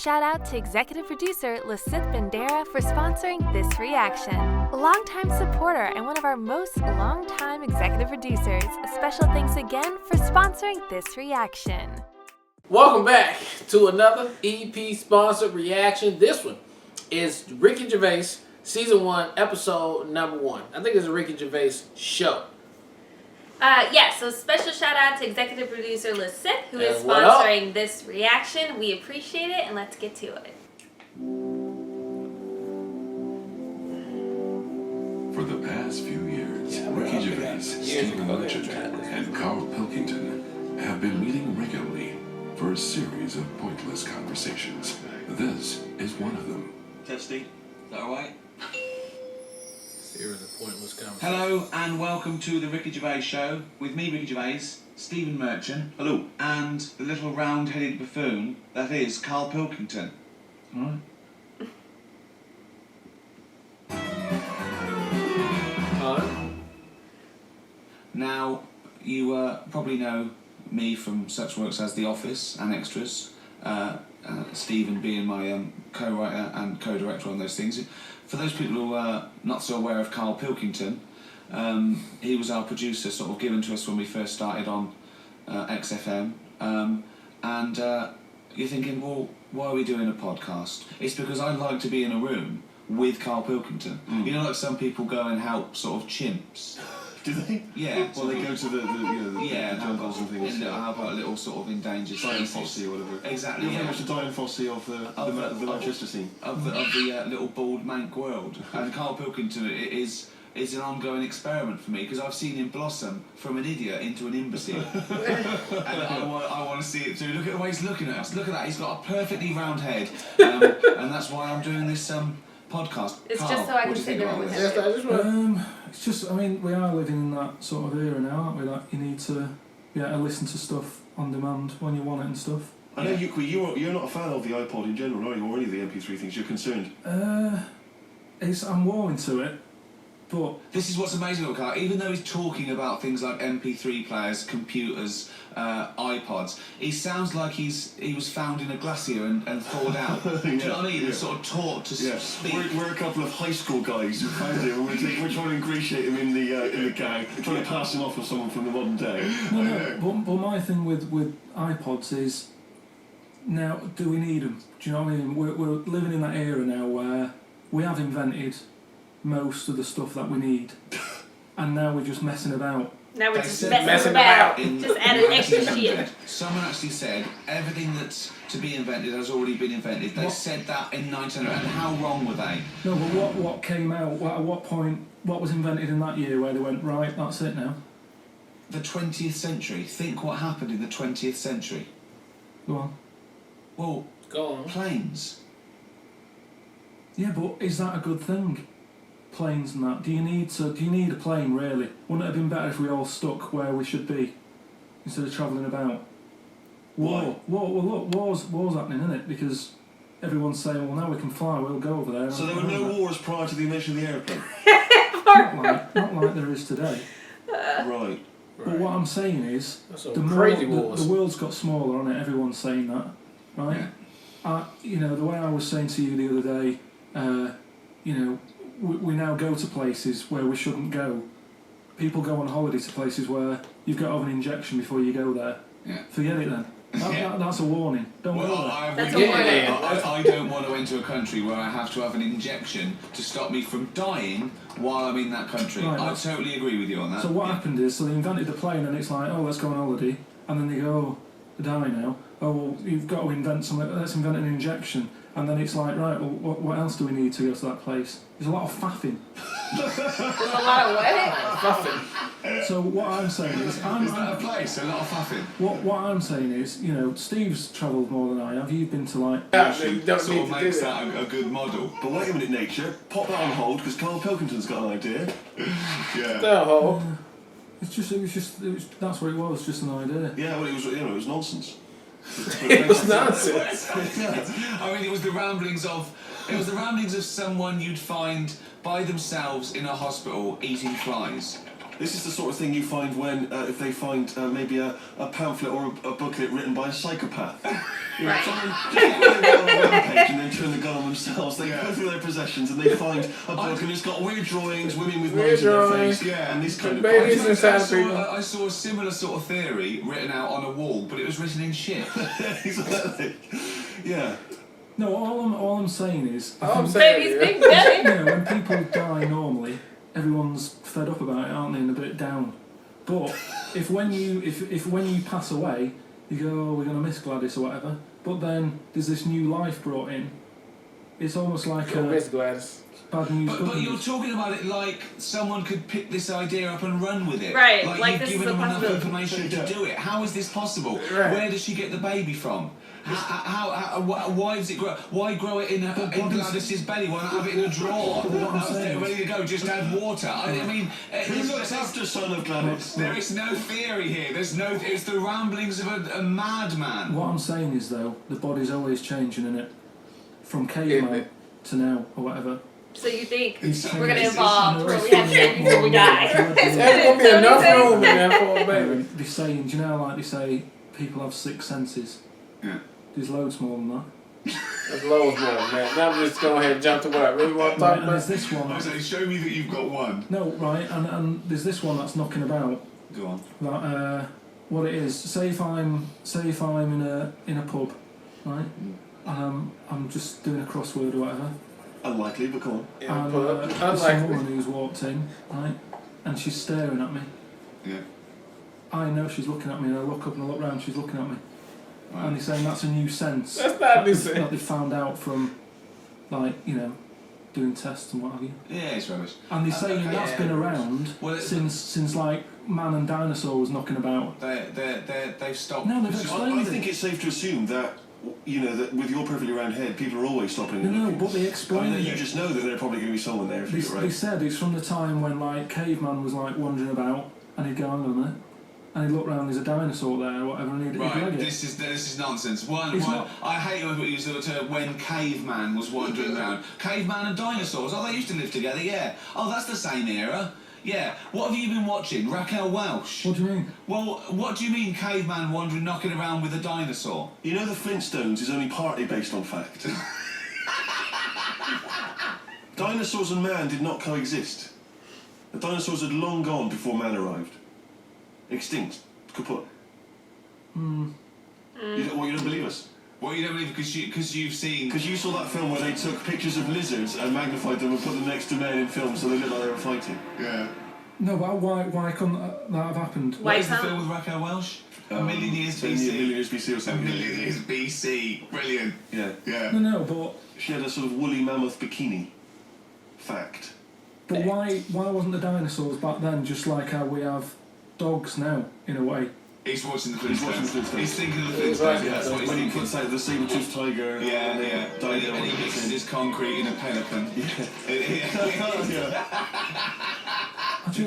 shout out to executive producer Lasith Bandera for sponsoring this reaction. A longtime supporter and one of our most longtime executive producers. A special thanks again for sponsoring this reaction. Welcome back to another EP sponsored reaction. This one is Ricky Gervais, Season 1, Episode number 1. I think it's a Ricky Gervais show. So special shout out to executive producer Lasith, who is sponsoring this reaction. We appreciate it, and let's get to it. For the past few years, Ricky Gervais, Stephen Merchant, and Carl Pilkington have been meeting regularly for a series of pointless conversations. This is one of them. Testy, is that alright? Series of pointless conversations. Hello and welcome to the Ricky Gervais Show with me, Ricky Gervais, Stephen Merchant. Hello. And the little round-headed buffoon that is Carl Pilkington. Alright. Now, you probably know me from such works as The Office and Extras. Stephen being my co-writer and co-director on those things. For those people who are not so aware of Carl Pilkington, he was our producer, sort of given to us when we first started on XFM. And you're thinking, well, why are we doing a podcast? It's because I like to be in a room with Carl Pilkington. You know, like some people go and help sort of chimps. Do they? Yeah. Well, they go to the jungles and things. How about a little sort of endangered Diane species? Fossey or whatever. Exactly. You're very much the Diane Fossey of the Manchester scene. Of the little bald mank world. And Carl Pilkington is an ongoing experiment for me because I've seen him blossom from an idiot into an imbecile. And I want to see it too. Look at the way he's looking at us. Look at that. He's got a perfectly round head. And that's why I'm doing this podcast. It's Carl, just so I what can do you sit think there about with this? him. It's just, I mean, we are living in that sort of era now, aren't we? Like, you need to listen to stuff on demand when you want it and stuff. I know you're not a fan of the iPod in general, are you? Or any of the MP3 things. You're concerned. I'm warming to it, but this is what's amazing about Carl. Even though he's talking about things like MP3 players, computers, iPods, he sounds like he was found in a glacier and thawed out. Do you know what I mean? And sort of taught to speak. We're a couple of high school guys who found him. We're trying to ingratiate him in the gang, trying to pass him off as someone from the modern day. But my thing with iPods is, now, do we need them? Do you know what I mean? We're living in that era now where we have invented most of the stuff that we need, and now we're just messing about. Now we're just messing about. Just adding extra shit. Someone actually said everything that's to be invented has already been invented. They said that in 1900, and how wrong were they? No, but what came out? At what point? What was invented in that year where they went, right, that's it now? The 20th century. Think what happened in the 20th century. Go on. Well, go on. Planes. Yeah, but is that a good thing? Planes and that. Do you need a plane really? Wouldn't it have been better if we all stuck where we should be instead of travelling about? War. Look, war's happening, isn't it? Because everyone's saying, well, now we can fly, we'll go over there. So there were no wars prior to the invention of the airplane? not like there is today. Right. But what I'm saying is, the world's got smaller on it, everyone's saying that, right? Yeah. The way I was saying to you the other day, we now go to places where we shouldn't go. People go on holiday to places where you've got to have an injection before you go there. Yeah. Forget it then. That's a warning. Don't go there. That's a warning. I don't want to enter a country where I have to have an injection to stop me from dying while I'm in that country. Right, I totally agree with you on that. So what happened is, they invented the plane and it's like, oh, let's go on holiday. And then they go, oh, they die now. Oh, well, you've got to invent something. Let's invent an injection. And then it's like, right, well, what else do we need to go to that place? There's a lot of faffing. There's a lot of what? Faffing. So what I'm saying is... Is that a place? A lot of faffing? What I'm saying is, Steve's travelled more than I have. You've been to like... Sort of makes that a good model. But wait a minute, Nature. Pop that on hold, because Carl Pilkington's got an idea. Yeah. No. That's what it was, just an idea. Yeah, well, it was nonsense. It was nonsense. I mean, it was the ramblings of someone you'd find by themselves in a hospital eating flies. This is the sort of thing you find when, if they find maybe a pamphlet or a booklet written by a psychopath. Right. Someone just when they go on a rampage and then turn the gun on themselves, they go through their possessions and they find a book and it's got weird drawings, women with Weird knives in their drawings, face, yeah. and these kind of babies parts. inside I saw a similar sort of theory written out on a wall, but it was written in shit. Exactly. Yeah. No, all I'm saying is, Baby's big belly. you know, when people die normally, everyone's fed up about it, aren't they, and a bit down. But if when you pass away, you go, oh, we're going to miss Gladys or whatever, but then there's this new life brought in, it's almost like Miss Gladys. bad news. But you're talking about it like someone could pick this idea up and run with it. Right, Like like you've this given is a them enough possibility. information to do it. How is this possible? Right. Where does she get the baby from? Why does it grow? Why grow it in Gladys's belly? Why not have it in a drawer? Ready to go, just add water. I mean, Who looks after son of Gladys? there is no theory here. It's the ramblings of a madman. What I'm saying is, though, the body's always changing, innit? From caveman to now, or whatever. So you think It's we're gonna changing. evolve It's where we have babies before we die? There's gonna be enough room in there for a baby. They're saying, do you know, like they say, people have six senses. Yeah. There's loads more than that. That's loads more, man. Now I'm just going ahead and jump to what I really want to talk Right, and there's about. this one. I say, show me that you've got one. No, right, and there's this one that's knocking about. Go on. That what it is. Say if I'm in a pub, right? I'm just doing a crossword or whatever. Unlikely, but come on. And there's some woman who's walked in, right? And she's staring at me. Yeah. I know she's looking at me, and I look up and I look round. She's looking at me. Right. And they're saying that's a new sense. That's not a new that sense. they found out from, like, you know, doing tests and what have you. Yeah, it's rubbish. And they're saying okay, that's yeah. been around Well, since like man and dinosaur was knocking about. They've stopped. No, they've I explained think it. it's safe to assume that, you know, that with your perfectly round head, people are always stopping and No, looking. but they explained You it. just know that there's probably going to be someone there if They, you get it they right. said it's from the time when like caveman was like wandering about and he'd go hang on a minute, and he'd look round, there's a dinosaur there or whatever, and he'd Right, leg it. this is nonsense. One, It's not- I hate when you use the term when caveman was wandering around. Caveman and dinosaurs, oh, they used to live together, yeah. Oh, that's the same era. Yeah. What have you been watching? Raquel Welch? What do you mean? Well, what do you mean caveman wandering, knocking around with a dinosaur? You know the Flintstones is only partly based on fact. Dinosaurs and man did not coexist. The dinosaurs had long gone before man arrived. Extinct. Kaput. You don't believe us? Well, you don't believe because you've seen... Because you saw that film where they took pictures of lizards and magnified them and put them next to men in films so they looked like they were fighting. Yeah. No, but why couldn't that have happened? Why What is the can't- film with Raquel Welch? A million years 10 BC. million years BC or A something. million years BC. Brilliant. Yeah. Yeah. No, but She had a sort of woolly mammoth bikini. Fact. why wasn't the dinosaurs back then just like how we have dogs now in a way? He's watching the He's watching the Flintstones. Flintstones. He's thinking of the He's Flintstones. watching That's what he's When he thinking. puts out the saber-toothed tiger. Yeah, and yeah. Dino And he mixes his concrete in a pelican. Yeah.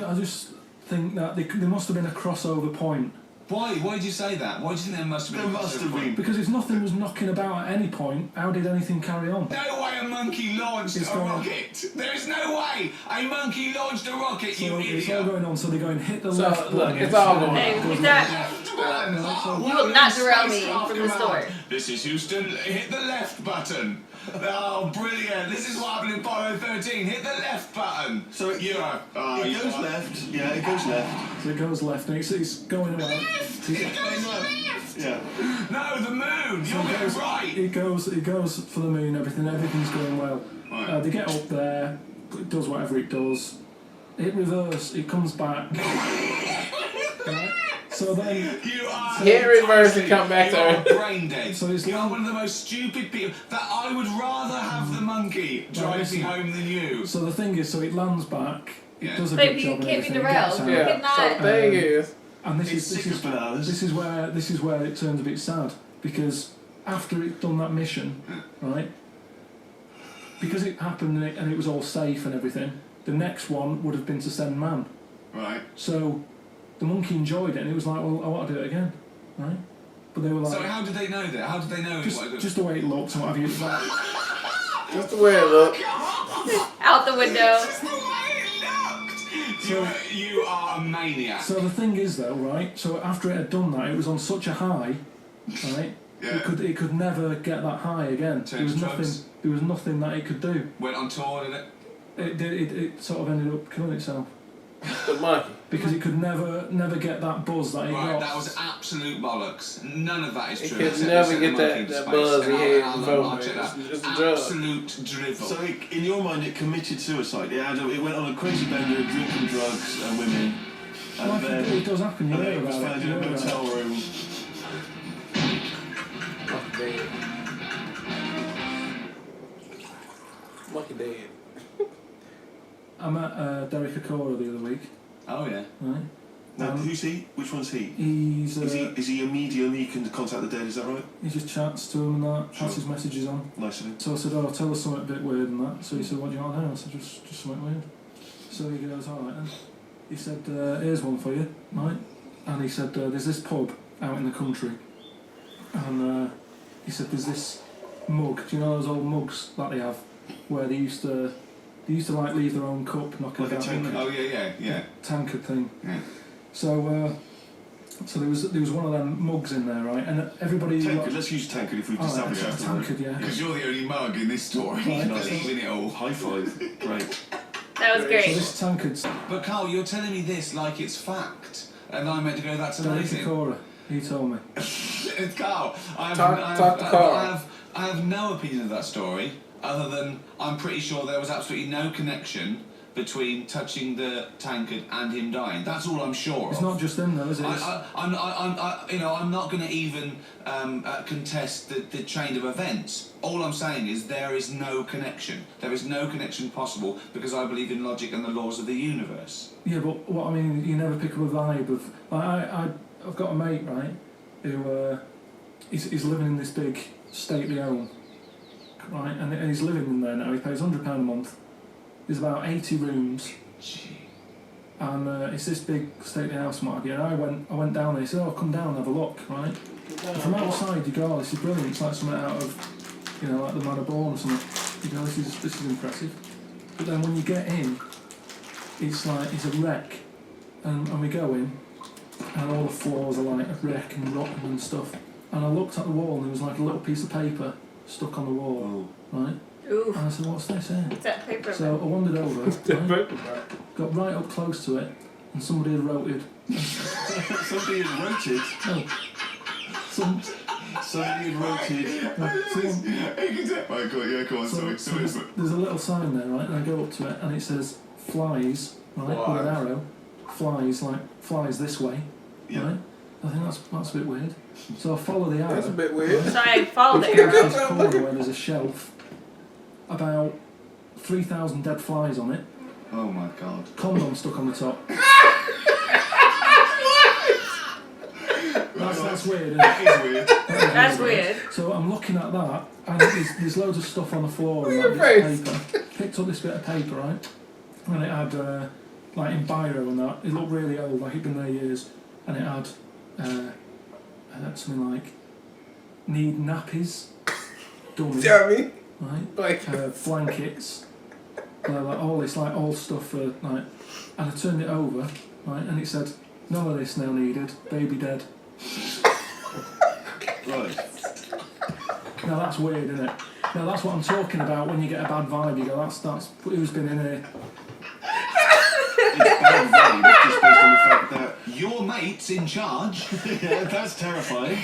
I just think that there must have been a crossover point. Why? Why did you say that? Why do you think there must have been? There must have been. Because if nothing was knocking about at any point, how did anything carry on? No way a monkey launched It's a going- rocket. There is no way a monkey launched a rocket. So You it's all idiot. going on, so they're going hit the So, left look, button. it's all going Hey, on. is that? Oh, You will not derail me from the Come on. story. This is Houston. Hit the left button. Oh, brilliant! This is what happened in Apollo 13. Hit the left button. So it you are. Oh, It you goes are- left. Yeah, it goes left. So it goes left, and it's going around. Left. It goes left. Yeah. No, the moon. So You're it going goes- right. It goes for the moon. Everything's going well. Right. They get up there. It does whatever it does. It reverse. It comes back. Right? So then, You are. Hit reverse and come back you to are Earth. brain dead. So it's you are long- one of the most stupid people. That I would rather have the monkey drive me listen. home than you. so the thing is, so it lands back. It Yeah. does a Babe, good you job and can't be everything. it derailed. gets out. Yeah. Yeah. Good So night. the thing is, And It's sick as bananas. this is where it turns a bit sad, because after it's done that mission, right? Because it happened and it was all safe and everything. The next one would have been to send man. Right. So the monkey enjoyed it, and it was like, well, I want to do it again, right? But they were like, So how did they know that? How did they know? just the way it looked and what have you. It's like, just the way it looked. Out the window. Just the way it looked. You are a maniac. So the thing is, though, right? So after it had done that, it was on such a high, right? Yeah. It could never get that high again. There was nothing that it could do. Went on tour, did it? It sort of ended up killing itself. The monkey. Because it could never get that buzz that it got. Right, that was absolute bollocks. None of that is It true. could except never set get the that- monkey into that space. buzz he And had I'll from check it. that. It's a drug. Absolute drivel. So in your mind, it committed suicide. It went on a crazy bender, drinking drugs and women, and Well, then it does happen. You and know then it was about found it. in You a know about motel it. room. Monkey dead. Monkey dead. I met Derek Okora the other week. Oh yeah. Right. Now, who's he? Which one's he? He's Is he a medium? He can contact the dead. Is that right? he just chats to him and that, passes Sure. messages on. Nice of him. So I said, "Oh, tell us something a bit weird and that." So he said, "What do you want to know?" I said, "Just something weird." So he goes, "All right then." He said, "Here's one for you, right?" And he said, "There's this pub out in the country, and he said there's this mug. Do you know those old mugs that they have, where they used to like leave their own cup, knock Like it a out, tankard. Oh yeah. tankard thing." Yeah. So there was one of them mugs in there, right? And everybody. Tankard. Let's use tankard if we've Oh, established that's that. a tankard, yeah. Because you're the only mug in this story. Right. Believe in it all. High five. Great. That was So great. this tankard, But Carl, you're telling me this like it's fact, and I'm meant to go, that's Derek amazing. Okora, he told me. Carl, Talk to Carl. I have no opinion of that story, other than I'm pretty sure there was absolutely no connection between touching the tankard and him dying. That's all I'm sure It's of. not just them though, is it? I'm not going to even contest the chain of events. All I'm saying is there is no connection. There is no connection possible because I believe in logic and the laws of the universe. Yeah, but what I mean, you never pick up a vibe of. I've got a mate, right, who he's living in this big stately home, right, and he's living in there now. He pays £100 a month. There's about 80 rooms, and it's this big stately house, and what have you. And I went down there. He said, "Oh, come down and have a look," right? And from outside, you go, "Oh, this is brilliant. It's like something out of, like the Man of Born or something." You go, "This is impressive." But then when you get in, it's like it's a wreck, and we go in, and all the floors are like a wreck and rotten and stuff. And I looked at the wall, and there was like a little piece of paper stuck on the wall, right? Ooh. And I said, "What's this here?" What's that paper? So I wandered over, right, got right up close to it, and somebody had wrote it. Somebody had roted. No, Somebody had roted. there's a little sign there, right? And I go up to it, and it says "flies," right, with an arrow. Flies this way, Yeah. right? I think that's a bit weird. So I follow the arrow. That's a bit weird. So I followed the To arrow. this corner where there's a shelf, about 3,000 dead flies on it. Oh my God. Condom stuck on the top. That's weird, isn't it? That is weird. That's weird. So I'm looking at that, and there's loads of stuff on the floor and Look like, at this paper. Picked up this bit of paper, right? And it had, like in biro and that, it looked really old, like it'd been there years. And it had something like, "Need nappies, dummy," Jeremy. right? Like, Blankets, like all this, like old stuff for, like, and I turned it over, right, and it said, "None of this now needed, baby dead." Right. Now that's weird, isn't it? Now that's what I'm talking about when you get a bad vibe. You go, that's who's been in here. It's bad vibe just based on the fact that Your mate's in charge. yeah, that's terrifying.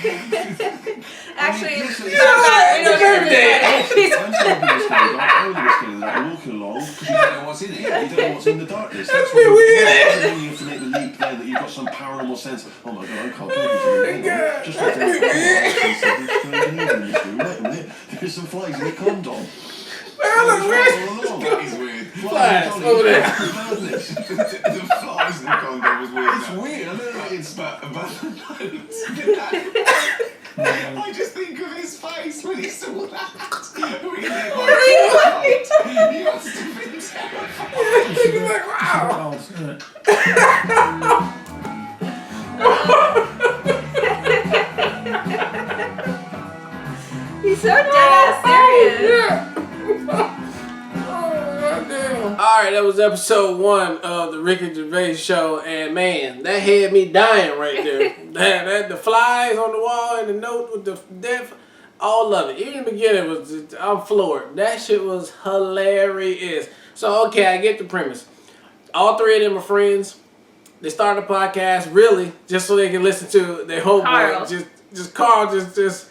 Actually, listen, we don't know dead. this. I'm terribly scared. I'm really scared of that. I'm walking along because You don't know what's in it. you don't know what's in the darkness. That's what you- weird. that's when you have to make the leap there that you've got some paranormal sense. Oh my God, I can't do anything. Just like that. There's some flies in the condom. That is weird. Flies over there. The flies in the condom was weird. It's weird. I don't know. It's But I just think of his face when he saw that. He must have been terrified. He's like, wow. Odd, isn't it? He's so dead ass serious. Yeah. Oh, goddamn. All Alright, that was episode 1 of the Ricky Gervais show, and man, that had me dying right there. that the flies on the wall and the note with the death, all of it. Even in the beginning was just, I'm floored. That shit was hilarious. So okay, I get the premise. All 3 of them are friends. They started a podcast really just so they can listen to their homeboy Carl just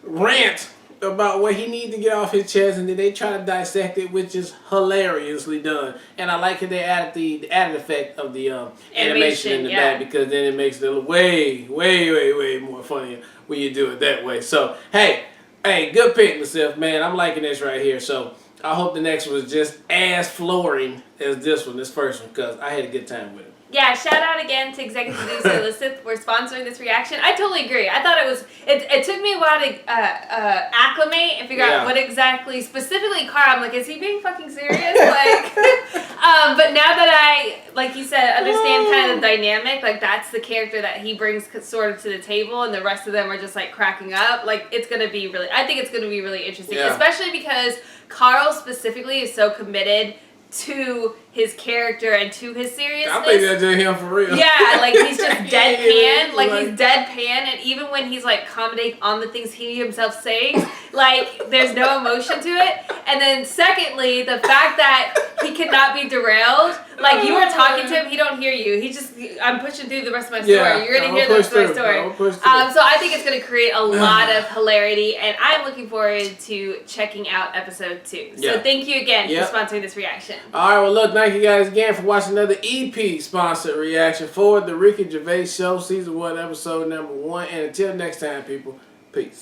rant about what he needs to get off his chest, and then they try to dissect it, which is hilariously done. And I like how they added the added effect of the animation in the back, because then it makes it way more funnier when you do it that way. So hey, good pick, myself, man. I'm liking this right here. So I hope the next one is just as flooring as this first one, because I had a good time with it. Yeah, shout out again to executive producer Elizabeth for sponsoring this reaction. I totally agree. I thought it took me a while to acclimate and figure out what exactly, specifically Carl, I'm like, is he being fucking serious? Like, but now that I, like you said, understand kind of the dynamic, like that's the character that he brings sort of to the table, and the rest of them are just like cracking up. Like, it's going to be really, I think it's going to be really interesting, especially because Carl specifically is so committed to his character and to his seriousness. I think that's just him for real. Yeah, like he's just deadpan. Like he's deadpan, and even when he's like commenting on the things he himself saying, like there's no emotion to it. And then secondly, the fact that he cannot be derailed. Like you are talking to him, he don't hear you. He just, I'm pushing through the rest of my story. You're gonna hear the rest of my story. So I think it's gonna create a lot of hilarity, and I'm looking forward to checking out episode 2. So thank you again for sponsoring this reaction. All right, well look, thank you guys again for watching another EP sponsored reaction for the Ricky Gervais Show, season 1, episode number 1. And until next time, people, peace.